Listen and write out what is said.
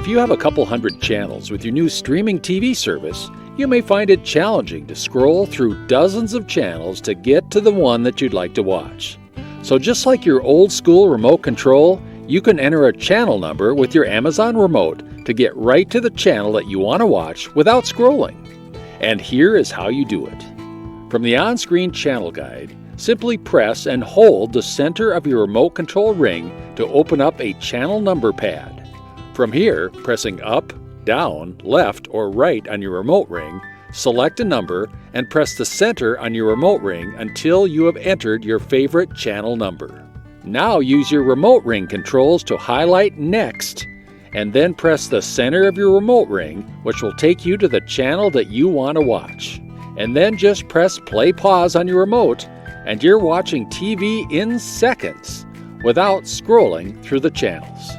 you have a couple hundred channels with your new streaming TV service, you may find it challenging to scroll through dozens of channels to get to the one that you'd like to watch. So just like your old school remote control, you can enter a channel number with your Amazon remote to get right to the channel that you want to watch without scrolling. And here is how you do it. From the on-screen channel guide, simply press and hold the center of your remote control ring to open up a channel number pad. From here, pressing up, down, left, or right on your remote ring, select a number and press the center on your remote ring until you have entered your favorite channel number. Now use your remote ring controls to highlight Next, and then press the center of your remote ring, which will take you to the channel that you want to watch. And then just press play pause on your remote, and you're watching TV in seconds without scrolling through the channels.